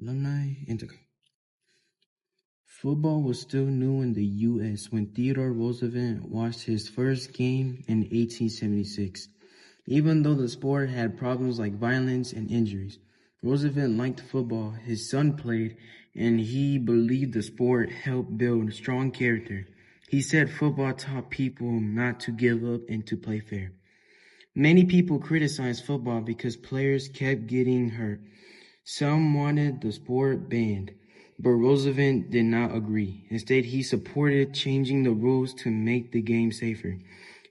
Alumni Intercom. Football was still new in the U.S. when Theodore Roosevelt watched his first game in 1876. Even though the sport had problems like violence and injuries, Roosevelt liked football. His son played, and he believed the sport helped build strong character. He said football taught people not to give up and to play fair. Many people criticized football because players kept getting hurt. Some wanted the sport banned, but Roosevelt did not agree. Instead, he supported changing the rules to make the game safer.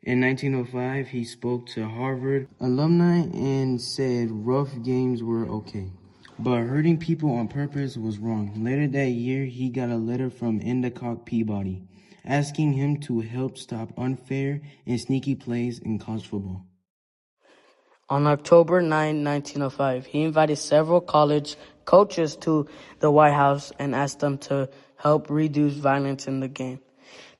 In 1905, he spoke to Harvard alumni and said rough games were okay, but hurting people on purpose was wrong. Later that year, he got a letter from Endicott Peabody asking him to help stop unfair and sneaky plays in college football. On October 9, 1905, he invited several college coaches to the White House and asked them to help reduce violence in the game.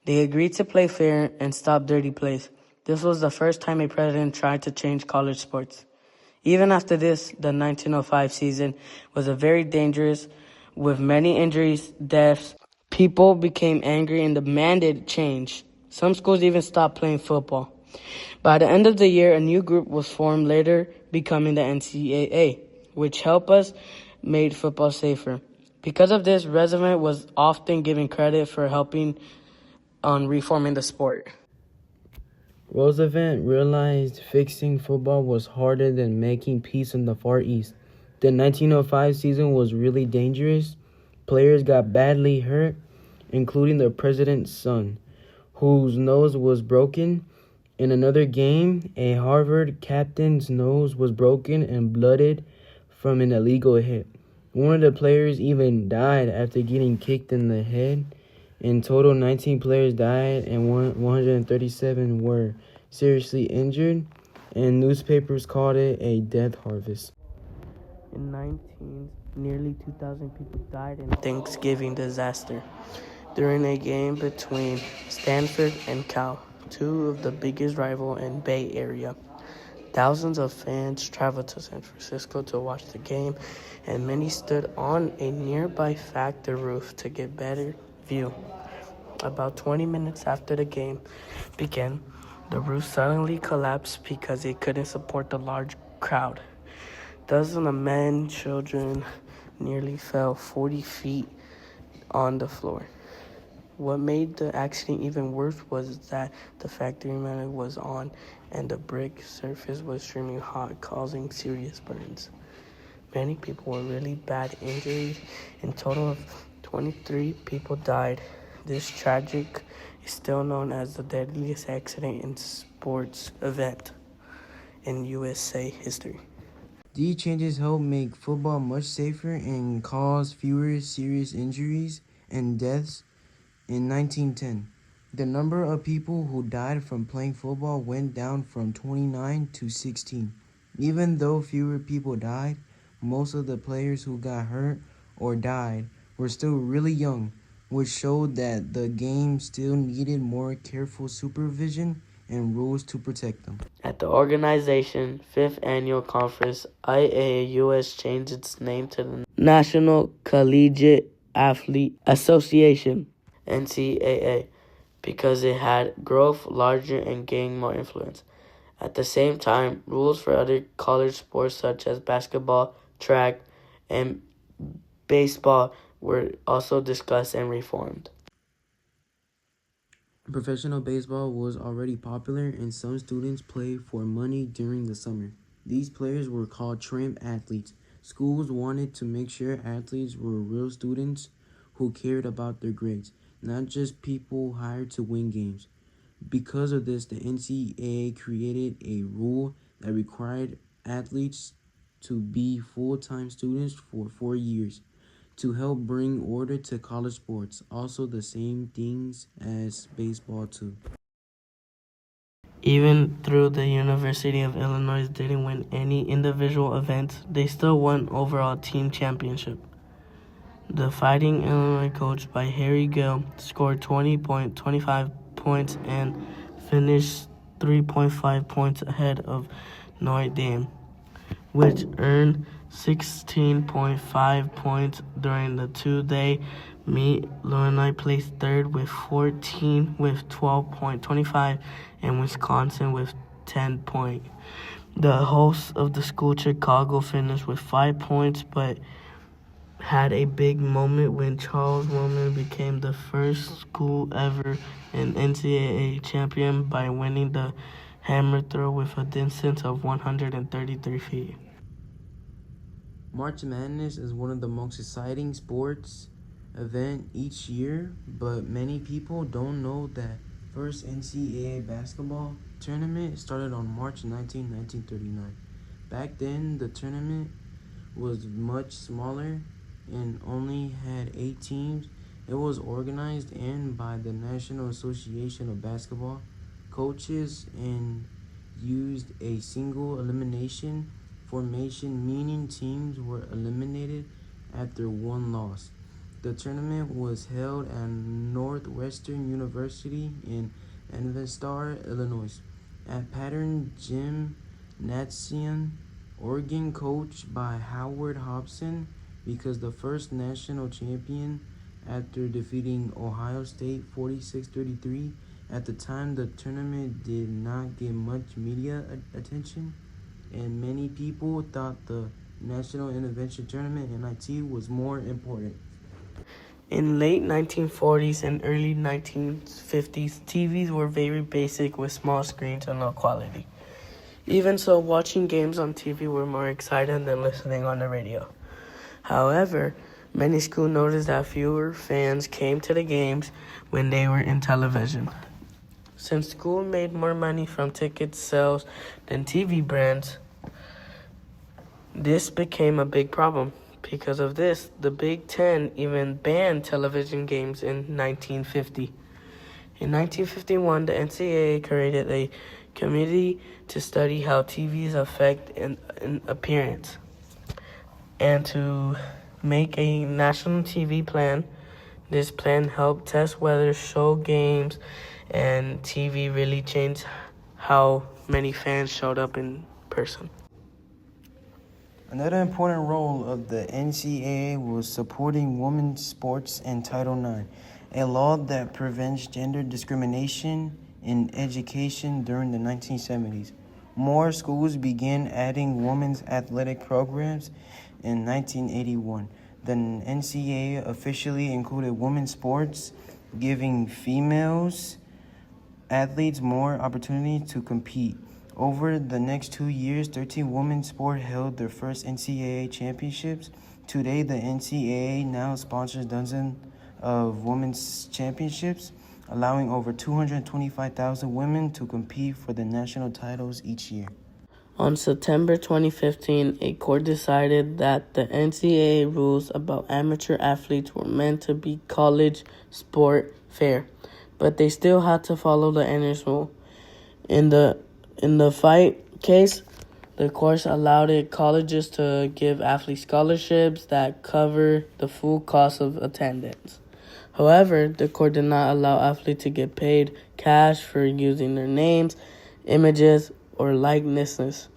They agreed to play fair and stop dirty plays. This was the first time a president tried to change college sports. Even after this, the 1905 season was a very dangerous, with many injuries, deaths. People became angry and demanded change. Some schools even stopped playing football. By the end of the year, a new group was formed, later becoming the NCAA, which helped us made football safer. Because of this, Roosevelt was often given credit for helping on reforming the sport. Roosevelt realized fixing football was harder than making peace in the Far East. The 1905 season was really dangerous. Players got badly hurt, including the president's son, whose nose was broken. In another game, a Harvard captain's nose was broken and blooded from an illegal hit. One of the players even died after getting kicked in the head. In total, 19 players died and 137 were seriously injured, and newspapers called it a death harvest. In 19, nearly 2,000 people died in Thanksgiving disaster during a game between Stanford and Cal, two of the biggest rivals in Bay Area. Thousands of fans traveled to San Francisco to watch the game, and many stood on a nearby factory roof to get better view. About 20 minutes after the game began, the roof suddenly collapsed because it couldn't support the large crowd. Dozens of men, children nearly fell 40 feet on the floor. What made the accident even worse was that the factory manager was on and the brick surface was extremely hot, causing serious burns. Many people were really bad injuries. In total of 23 people died. This tragic is still known as the deadliest accident in sports event in USA history. These changes helped make football much safer and caused fewer serious injuries and deaths. In 1910, the number of people who died from playing football went down from 29 to 16. Even though fewer people died, most of the players who got hurt or died were still really young, which showed that the game still needed more careful supervision and rules to protect them. At the organization's 5th annual conference, IAAUS changed its name to the National Collegiate Athlete Association, NCAA, because it had grown larger and gained more influence. At the same time, rules for other college sports such as basketball, track, and baseball were also discussed and reformed. Professional baseball was already popular, and some students played for money during the summer. These players were called tramp athletes. Schools wanted to make sure athletes were real students who cared about their grades, not just people hired to win games. Because of this, the NCAA created a rule that required athletes to be full-time students for 4 years to help bring order to college sports. Also the same things as baseball too. Even though the University of Illinois didn't win any individual events, they still won overall team championship. The Fighting Illinois, coached by Harry Gill, scored 20.25 points and finished 3.5 points ahead of Notre Dame, which earned 16.5 points during the two-day meet. Illinois placed third with 12.25, and Wisconsin with 10 points. The hosts of the school, Chicago, finished with 5 points, but had a big moment when Charles Roman became the first school ever an NCAA champion by winning the hammer throw with a distance of 133 feet. March Madness is one of the most exciting sports event each year, but many people don't know that first NCAA basketball tournament started on March 19, 1939. Back then, the tournament was much smaller and only had 8 teams. It was organized and by the National Association of Basketball coaches and used a single elimination formation, meaning teams were eliminated after one loss. The tournament was held at Northwestern University in Evanston, Illinois, at Pattern Gymnasium, Oregon, coached by Howard Hobson, because the first national champion after defeating Ohio State 46-33. At the time, the tournament did not get much media attention, and many people thought the National Intervention Tournament NIT was more important. In late 1940s and early 1950s, TVs were very basic with small screens and low quality. Even so, watching games on TV were more exciting than listening on the radio. However, many schools noticed that fewer fans came to the games when they were in television. Since school made more money from ticket sales than TV brands, this became a big problem. Because of this, the Big Ten even banned television games in 1950. In 1951, the NCAA created a committee to study how TVs affect an appearance and to make a national TV plan. This plan helped test whether show games and TV really changed how many fans showed up in person. Another important role of the NCAA was supporting women's sports in Title IX, a law that prevents gender discrimination in education during the 1970s. More schools began adding women's athletic programs in 1981. The NCAA officially included women's sports, giving females athletes more opportunity to compete. Over the next 2 years, 13 women's sports held their first NCAA championships. Today, the NCAA now sponsors dozens of women's championships, allowing over 225,000 women to compete for the national titles each year. On September 2015, a court decided that the NCAA rules about amateur athletes were meant to be college sport fair, but they still had to follow the NS rule. In the fight case, the courts allowed colleges to give athletes scholarships that cover the full cost of attendance. However, the court did not allow athletes to get paid cash for using their names, images, or likenesses,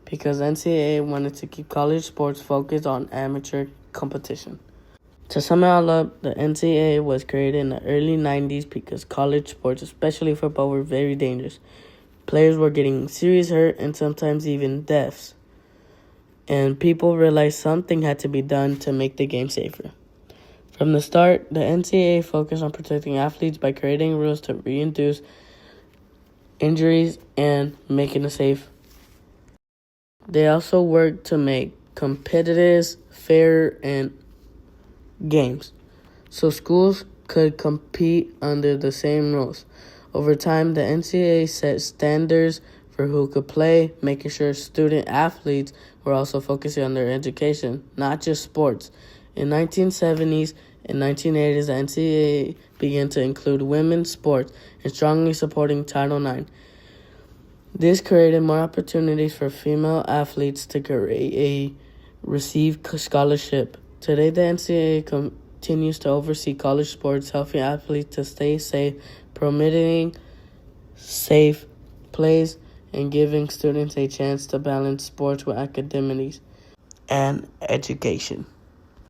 because NCAA wanted to keep college sports focused on amateur competition. To sum it all up, the NCAA was created in the early 90s because college sports, especially football, were very dangerous. Players were getting serious hurt and sometimes even deaths. And people realized something had to be done to make the game safer. From the start, the NCAA focused on protecting athletes by creating rules to reduce injuries and making it safe. They also worked to make competitive, fair, and games so schools could compete under the same rules. Over time, the NCAA set standards for who could play, making sure student athletes were also focusing on their education, not just sports. In 1970s and 1980s, the NCAA began to include women's sports and strongly supporting Title IX. This created more opportunities for female athletes to receive scholarship. Today, the NCAA continues to oversee college sports, helping athletes to stay safe, promoting safe plays, and giving students a chance to balance sports with academics. and education.